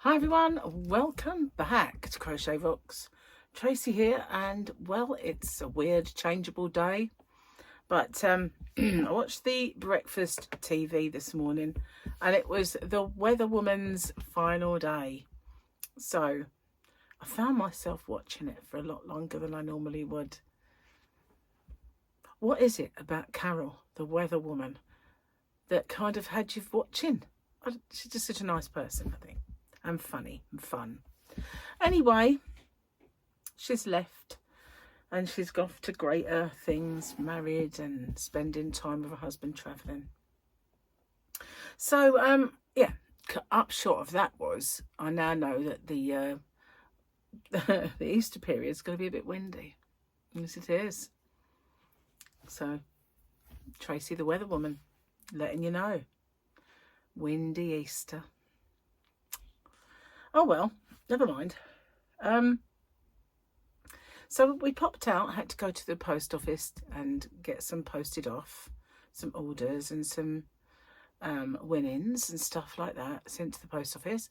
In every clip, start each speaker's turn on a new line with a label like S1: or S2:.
S1: Hi everyone, welcome back to Crochet Rocks. Tracy here, and well, it's a weird changeable day, but I watched the breakfast TV this morning and it was the weather woman's final day. So I found myself watching it for a lot longer than I normally would. What is it about Carol, the weather woman, that kind of had you watching? She's just such a nice person, I think. And funny and fun. Anyway, she's left and she's gone to greater things, married and spending time with her husband travelling. So, yeah, upshot of that was I now know that the Easter period is going to be a bit windy. Yes, it is. So, Tracy the weather woman, letting you know. Windy Easter. Oh well, never mind. So we popped out, had to go to the post office and get some posted off, some orders and some winnings and stuff like that sent to the post office.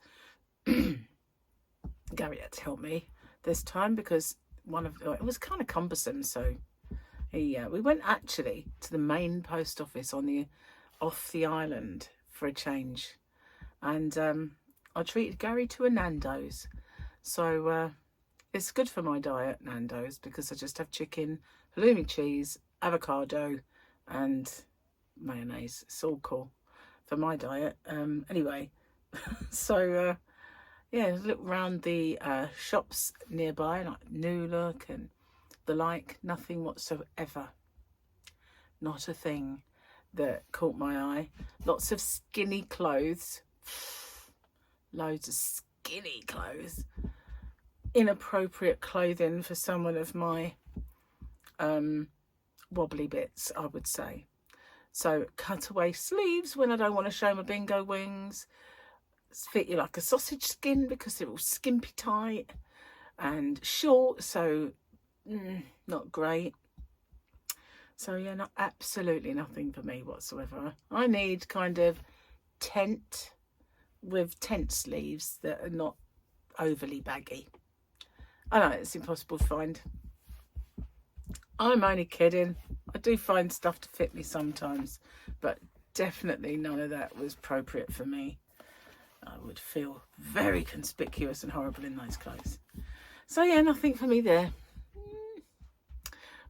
S1: Gary had to help me this time because it was kind of cumbersome, so we went actually to the main post office off the island for a change, and I treated Gary to a Nando's. So it's good for my diet, Nando's, because I just have chicken, halloumi cheese, avocado and mayonnaise. It's all cool for my diet. Anyway, so yeah, look around the shops nearby, like New Look and the like. Nothing whatsoever. Not a thing that caught my eye. Lots of skinny clothes. Loads of skinny clothes. Inappropriate clothing for someone of my wobbly bits, I would say. So cutaway sleeves when I don't want to show my bingo wings. Fit you like a sausage skin because they're all skimpy tight and short, so not great. So yeah, absolutely nothing for me whatsoever. I need kind of tent with tent sleeves that are not overly baggy. I know it's impossible to find. I'm only kidding. I do find stuff to fit me sometimes, but definitely none of that was appropriate for me. I would feel very conspicuous and horrible in those clothes. So yeah, nothing for me there.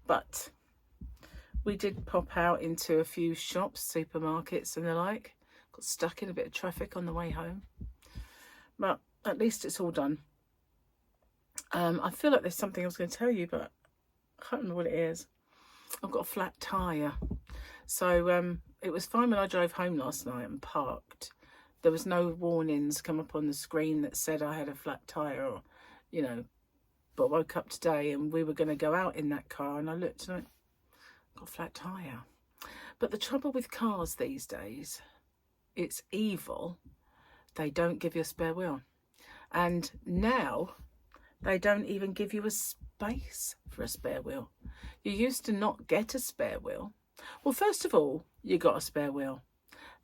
S1: But we did pop out into a few shops, supermarkets and the like. Got stuck in a bit of traffic on the way home. But at least it's all done. I feel like there's something I was going to tell you, but I can't remember what it is. I've got a flat tyre. So it was fine when I drove home last night and parked. There was no warnings come up on the screen that said I had a flat tyre or, you know. But I woke up today and we were going to go out in that car and I looked and I got a flat tyre. But the trouble with cars these days, it's evil. They don't give you a spare wheel. And now they don't even give you a space for a spare wheel. You used to not get a spare wheel. Well, first of all, you got a spare wheel.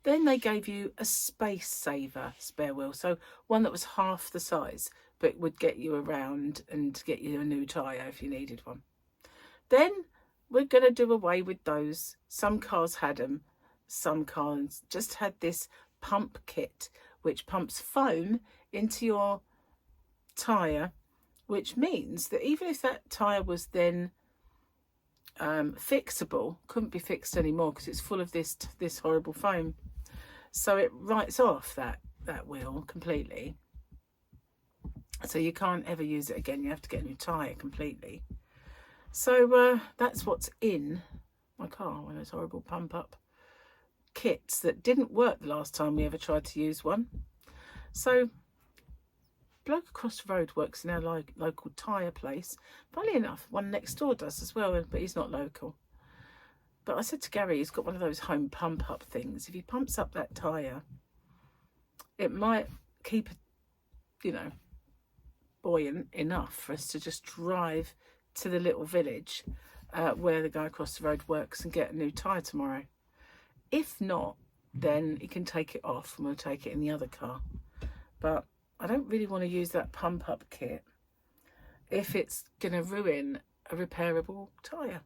S1: Then they gave you a space saver spare wheel. So one that was half the size, but would get you around and get you a new tyre if you needed one. Then we're going to do away with those. Some cars had them. Some cars just had this pump kit, which pumps foam into your tyre, which means that even if that tyre was then fixable, couldn't be fixed anymore because it's full of this horrible foam. So it writes off that wheel completely. So you can't ever use it again. You have to get a new tyre completely. So that's what's in my car, one of those horrible pump up kits that didn't work the last time we ever tried to use one. So bloke across the road works in our local tyre place. Funny enough, one next door does as well, but he's not local. But I said to Gary, he's got one of those home pump up things. If he pumps up that tyre, it might keep, buoyant enough for us to just drive to the little village where the guy across the road works and get a new tyre tomorrow. If not, then he can take it off and we'll take it in the other car. But I don't really want to use that pump up kit if it's going to ruin a repairable tyre.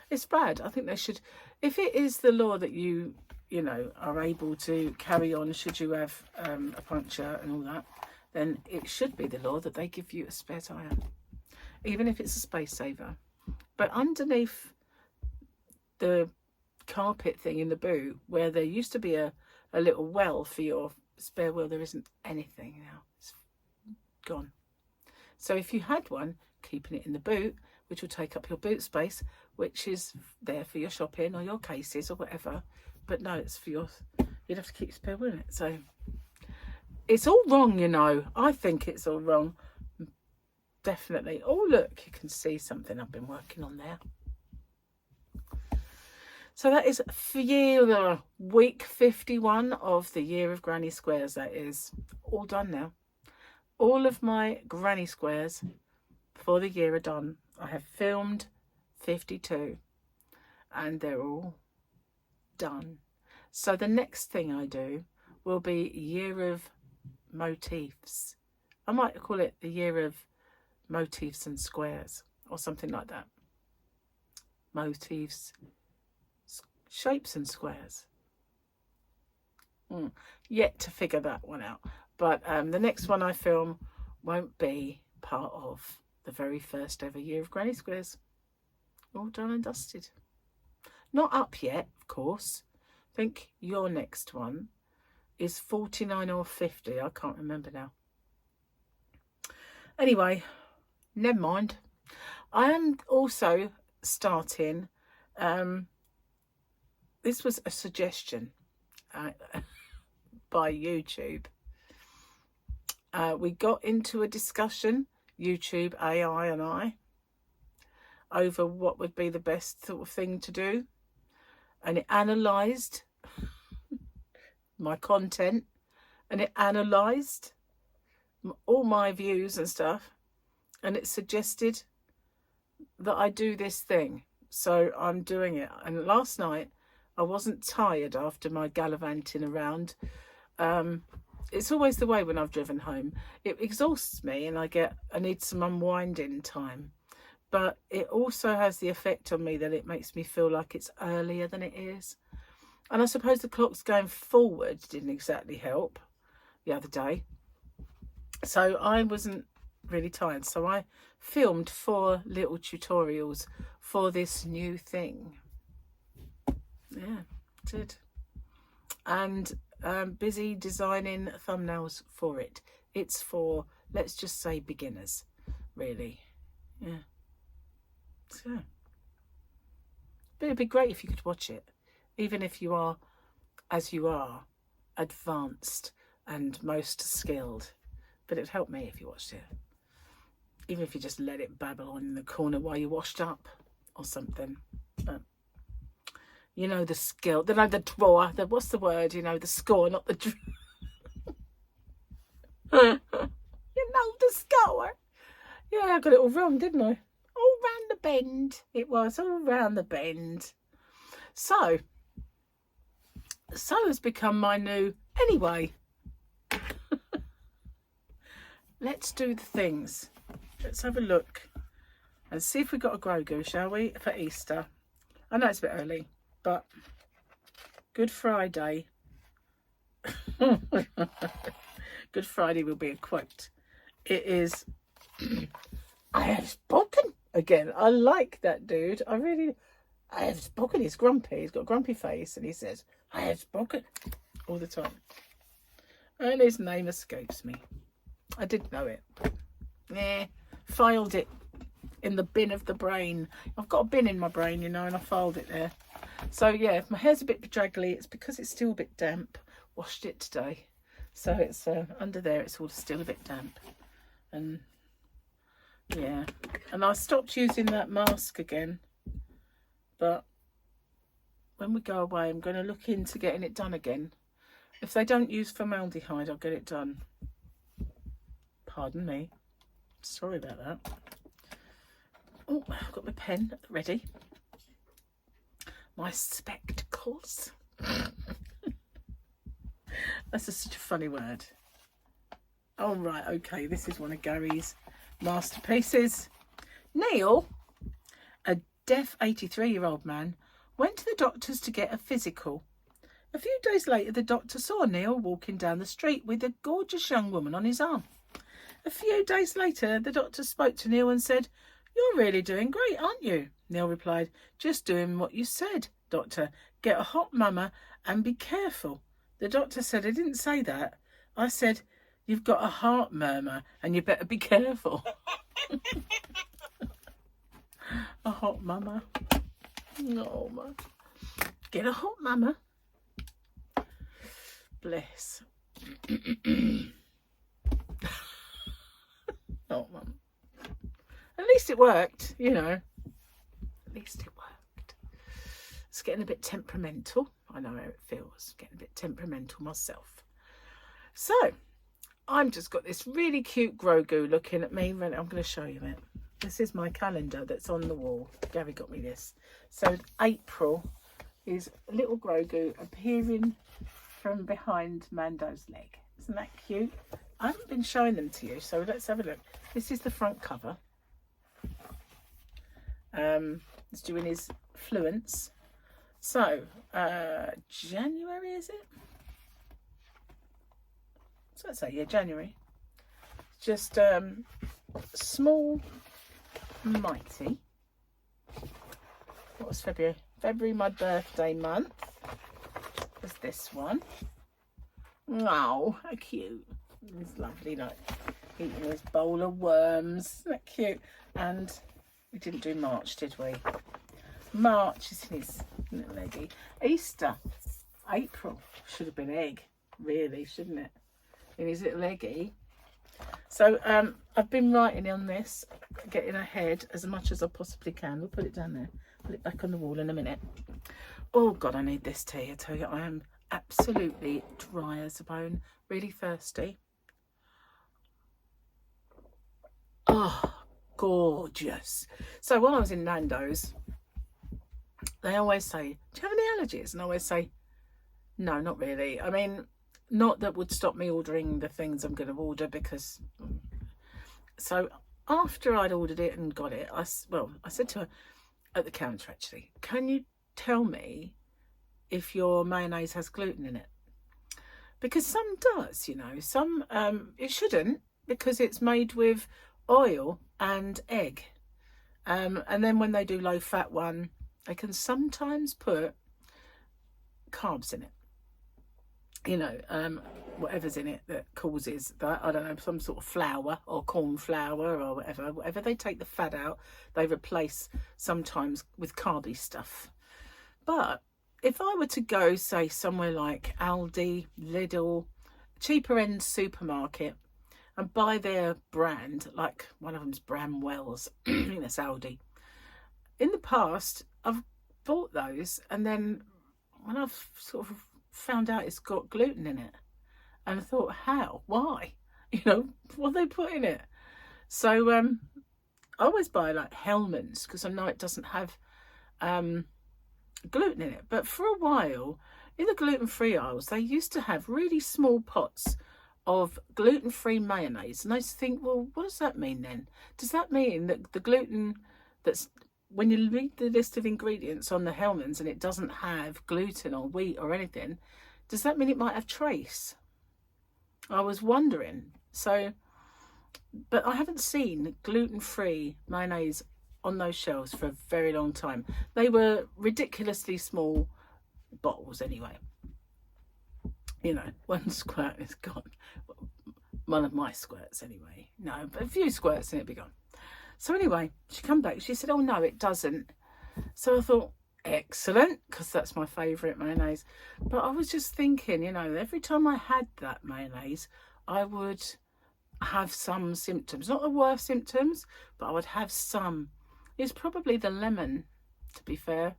S1: It's bad. I think they should, if it is the law that you know, are able to carry on should you have a puncture and all that, then it should be the law that they give you a spare tyre, even if it's a space saver. But underneath the carpet thing in the boot, where there used to be a little well for your spare wheel, there isn't anything now. It's gone. So if you had one, keeping it in the boot, which will take up your boot space, which is there for your shopping or your cases or whatever. But no, it's for your, you'd have to keep your spare wheel in it. So it's all wrong, you know. I think it's all wrong. Definitely. Oh, look, you can see something I've been working on there. So that is for week 51 of the year of granny squares. That is all done now. All of my granny squares for the year are done. I have filmed 52 and they're all done. So the next thing I do will be year of motifs. I might call it the year of motifs and squares or something like that. Motifs, shapes and squares. Yet to figure that one out. But the next one I film won't be part of the very first ever year of granny squares. All done and dusted. Not up yet, of course. I think your next one is 49 or 50. I can't remember now. Anyway, never mind. I am also starting, this was a suggestion by YouTube. We got into a discussion, YouTube, AI and I, over what would be the best sort of thing to do. And it analysed my content, and it analysed all my views and stuff, and it suggested that I do this thing. So I'm doing it. And last night I wasn't tired after my gallivanting around. It's always the way when I've driven home. It exhausts me and I need some unwinding time. But it also has the effect on me that it makes me feel like it's earlier than it is. And I suppose the clocks going forward didn't exactly help the other day. So I wasn't really tired. So I filmed 4 little tutorials for this new thing. Yeah, did. And busy designing thumbnails for it. It's for, let's just say, beginners, really. Yeah. So, but it'd be great if you could watch it, even if you are, as you are, advanced and most skilled. But it'd help me if you watched it, even if you just let it babble on in the corner while you washed up or something. But you know, the skill, the drawer, what's the word? You know, the score, not the drawer. You know, the score. Yeah, I got it all wrong, didn't I? All round the bend. It was all round the bend. So has become my new, anyway. Let's do the things. Let's have a look and see if we've got a Grogu, shall we, for Easter. I know it's a bit early, but Good Friday. Good Friday will be a quote. It is, I have spoken again. I like that dude. I have spoken. He's grumpy. He's got a grumpy face and he says, I have spoken all the time. And his name escapes me. I did know it. Yeah, filed it in the bin of the brain. I've got a bin in my brain, you know, and I filed it there. So yeah, if my hair's a bit bedraggly, it's because it's still a bit damp. Washed it today. So it's under there, it's all still a bit damp. And yeah, and I stopped using that mask again. But when we go away, I'm going to look into getting it done again. If they don't use formaldehyde, I'll get it done. Pardon me. Sorry about that. Oh, I've got my pen ready. My spectacles. That's such a funny word. Oh, right, okay, this is one of Gary's masterpieces. Neil, a deaf 83-year-old man, went to the doctor's to get a physical. A few days later, the doctor saw Neil walking down the street with a gorgeous young woman on his arm. A few days later, the doctor spoke to Neil and said, "You're really doing great, aren't you?" Neil replied, "Just doing what you said, doctor. Get a hot mama and be careful." The doctor said, "I didn't say that. I said, you've got a heart murmur and you better be careful." A hot mama. Oh, man. Get a hot mama. Bless. Oh, mum. At least it worked, you know. At least it worked. It's getting a bit temperamental. I know how it feels. Getting a bit temperamental myself. So, I've just got this really cute Grogu looking at me. I'm going to show you it. This is my calendar that's on the wall. Gary got me this. So, April is a little Grogu appearing from behind Mando's leg. Isn't that cute? I haven't been showing them to you, so let's have a look. This is the front cover. He's doing his fluence. So, January, is it? So let's say, yeah, January. Just small, mighty. What was February? February, my birthday month. Was this one. Oh, how cute. It's lovely, like eating his bowl of worms. Isn't that cute? And we didn't do March, did we? March is in his little eggy. Easter, April, should have been egg, really, shouldn't it? In his little eggy. So I've been writing on this, getting ahead as much as I possibly can. We'll put it down there. Put it back on the wall in a minute. Oh God, I need this tea. I tell you, I am absolutely dry as a bone. Really thirsty. Oh, gorgeous. So when I was in Nando's, they always say, "Do you have any allergies?" And I always say, "No, not really." I mean, not that would stop me ordering the things I'm going to order, because... So after I'd ordered it and got it, I said to her at the counter, actually, "Can you tell me if your mayonnaise has gluten in it?" Because some does, you know. Some, it shouldn't, because it's made with oil and egg. And then when they do low fat one, they can sometimes put carbs in it. You know, whatever's in it that causes that, I don't know, some sort of flour or corn flour or whatever they take the fat out, they replace sometimes with carby stuff. But if I were to go, say, somewhere like Aldi, Lidl, cheaper end supermarket, and buy their brand, like one of them's Bramwell's, I think that's Aldi. In the past, I've bought those, and then when I've sort of found out it's got gluten in it, and I thought, how? Why? You know, what they put in it? So I always buy like Hellmann's, because I know it doesn't have gluten in it. But for a while, in the gluten-free aisles, they used to have really small pots of gluten-free mayonnaise, and I used to think, well, what does that mean then? Does that mean that the gluten that's, when you read the list of ingredients on the Hellmann's and it doesn't have gluten or wheat or anything, does that mean it might have trace? I was wondering. So, but I haven't seen gluten-free mayonnaise on those shelves for a very long time. They were ridiculously small bottles anyway. You know, one squirt is gone. One of my squirts anyway. No, but a few squirts and it'd be gone. So anyway, she come back. She said, "Oh no, it doesn't." So I thought, excellent, because that's my favourite mayonnaise. But I was just thinking, you know, every time I had that mayonnaise, I would have some symptoms. Not the worst symptoms, but I would have some. It's probably the lemon, to be fair.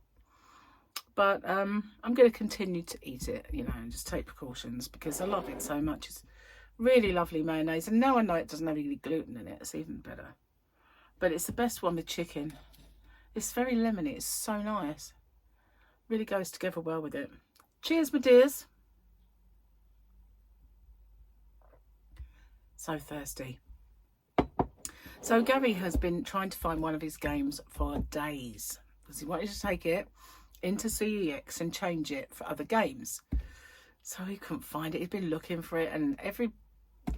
S1: But I'm going to continue to eat it, you know, and just take precautions, because I love it so much. It's really lovely mayonnaise. And now I know it doesn't have any gluten in it, it's even better. But it's the best one with chicken. It's very lemony. It's so nice. Really goes together well with it. Cheers, my dears. So thirsty. So Gary has been trying to find one of his games for days because he wanted to take it into CEX and change it for other games. So he couldn't find it. He'd been looking for it, and every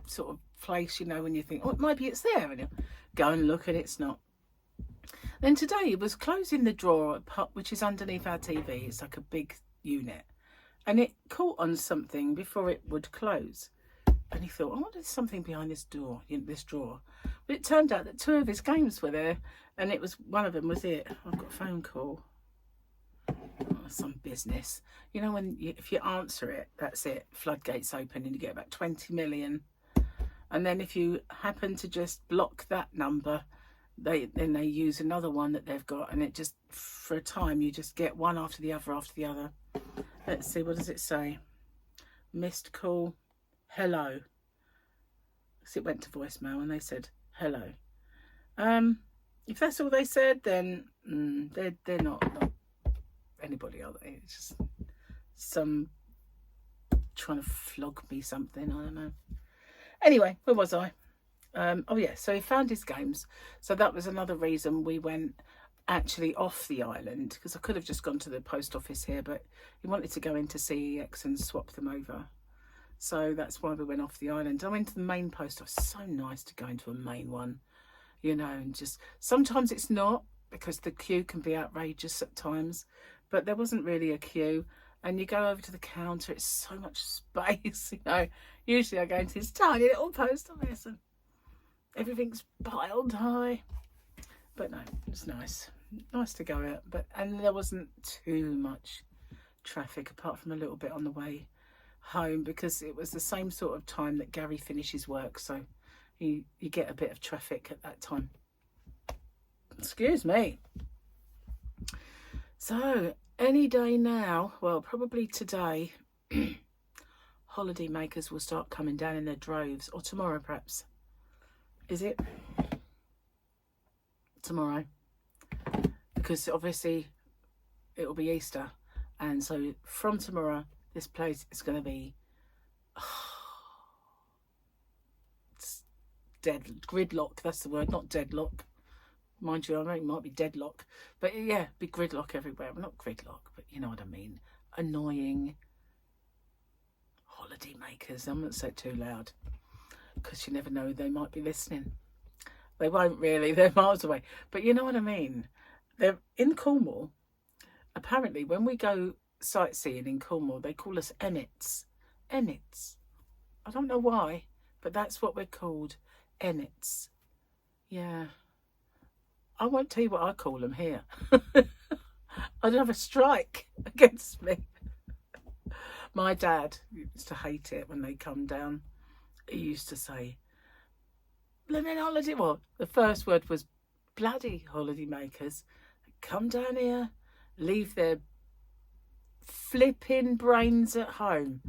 S1: sort of place, you know, when you think, oh, maybe it's there, and you go and look and it's not. Then today he was closing the drawer, which is underneath our TV. It's like a big unit, and it caught on something before it would close. And he thought, oh, there's something behind this door, this drawer. But it turned out that 2 of his games were there, and it was one of them was it. I've got a phone call. Oh, some business. You know, if you answer it, that's it. Floodgates open, and you get about 20 million. And then if you happen to just block that number, then they use another one that they've got, and it just, for a time, you just get one after the other after the other. Let's see, what does it say? Missed call. Hello. So it went to voicemail and they said hello. If that's all they said, then they're not anybody, are they? It's just some trying to flog me something, I don't know. Anyway, where was I? Oh yeah, so he found his games. So that was another reason we went actually off the island, because I could have just gone to the post office here, but he wanted to go into CEX and swap them over. So that's why we went off the island. I went to the main post office. So nice to go into a main one, you know, and just sometimes it's not, because the queue can be outrageous at times, but there wasn't really a queue. And you go over to the counter, it's so much space, you know. Usually I go into this tiny little post office and everything's piled high. But no, it's nice. Nice to go out. And there wasn't too much traffic, apart from a little bit on the way home, because it was the same sort of time that Gary finishes work, so you get a bit of traffic at that time. Excuse me. So any day now, well, probably today, holiday makers will start coming down in their droves, or tomorrow perhaps. Is it tomorrow? Because obviously it will be Easter, and so from tomorrow this place is going to be dead gridlock. That's the word, not deadlock. Mind you, I know it might be deadlock, but yeah, be gridlock everywhere. Well, not gridlock, but you know what I mean. Annoying holiday makers. I'm not say it too loud, because you never know, they might be listening. They won't really, they're miles away. But you know what I mean. They're in Cornwall. Apparently, when we go sightseeing in Cornwall, they call us Emmets. Emmets. I don't know why, but that's what we're called. Emmets. Yeah. I won't tell you what I call them here. I'd have a strike against me. My dad used to hate it when they come down. He used to say, "Blimmin' holiday." Well, the first word was bloody holiday makers. Come down here, leave their flipping brains at home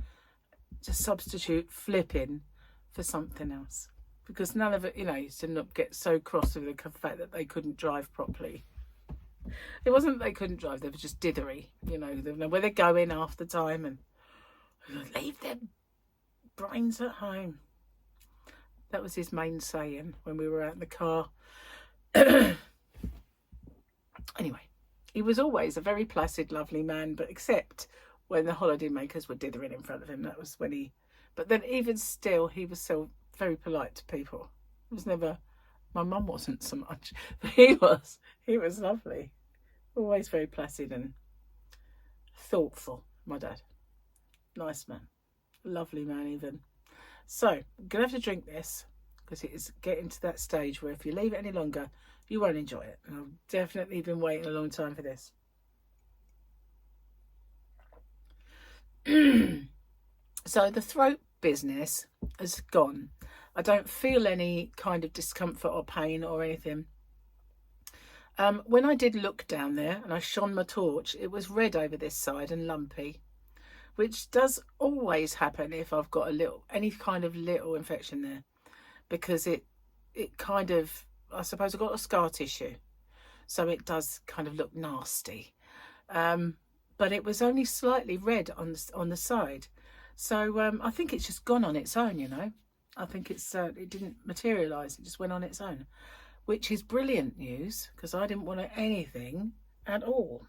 S1: to substitute flipping for something else, because none of it, you know, used to not get so cross with the fact that they couldn't drive properly. It wasn't that they couldn't drive, they were just dithery, you know, they don't know where they're going half the time, and leave their brains at home. That was his main saying when we were out in the car. Anyway, he was always a very placid, lovely man, but except when the holiday makers were dithering in front of him. That was when he... But then even still, he was still very polite to people. He was never... My mum wasn't so much, but he was. He was lovely. Always very placid and thoughtful, my dad. Nice man. Lovely man even. So, I'm going to have to drink this, because it is getting to that stage where if you leave it any longer, you won't enjoy it. And I've definitely been waiting a long time for this. So the throat business has gone. I don't feel any kind of discomfort or pain or anything. When I did look down there and I shone my torch, it was red over this side and lumpy, which does always happen if I've got any kind of little infection there, because it kind of, I suppose I've got a scar tissue, so it does kind of look nasty. But it was only slightly red on the side, so I think it's just gone on its own, you know. I think it didn't materialise. It just went on its own, which is brilliant news because I didn't want anything at all.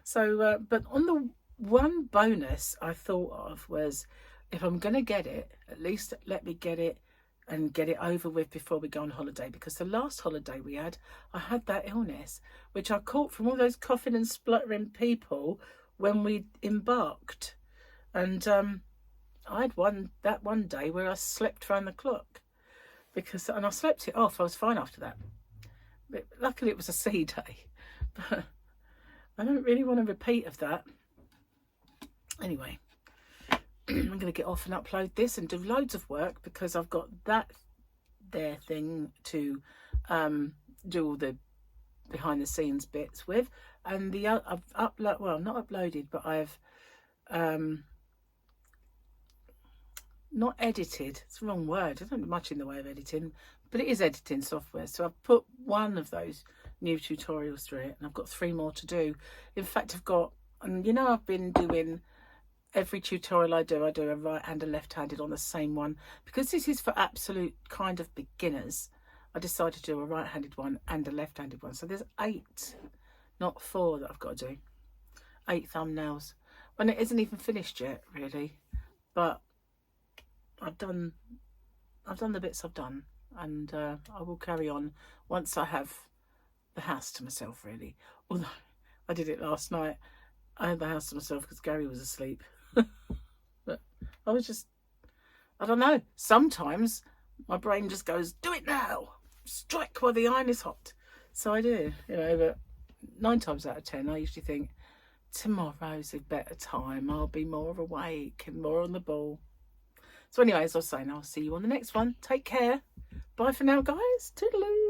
S1: So, but on the one bonus I thought of was, if I'm going to get it, at least let me get it and get it over with before we go on holiday, because the last holiday we had, I had that illness, which I caught from all those coughing and spluttering people when we embarked. And I had that one day where I slept round the clock, and I slept it off. I was fine after that. But luckily it was a sea day, but I don't really want a repeat of that. Anyway, I'm going to get off and upload this and do loads of work, because I've got that there thing to do all the behind the scenes bits with, and I've not uploaded, but I've not edited. It's the wrong word. I don't do much in the way of editing, but it is editing software. So I've put one of those new tutorials through it, and I've got 3 more to do. In fact, and you know, I've been doing every tutorial I do a right and a left-handed on the same one, because this is for absolute kind of beginners. I decided to do a right-handed one and a left-handed one. So there's 8, not 4, that I've got to do. 8 thumbnails, and it isn't even finished yet, really. But I've done the bits I've done, and I will carry on once I have the house to myself, really. Although I did it last night. I had the house to myself because Gary was asleep. But I don't know, sometimes my brain just goes, do it now, strike while the iron is hot. So I do, you know, but 9 times out of 10 I usually think, tomorrow's a better time, I'll be more awake and more on the ball. So anyway, as I was saying, I'll see you on the next one. Take care. Bye for now, guys. Toodaloo.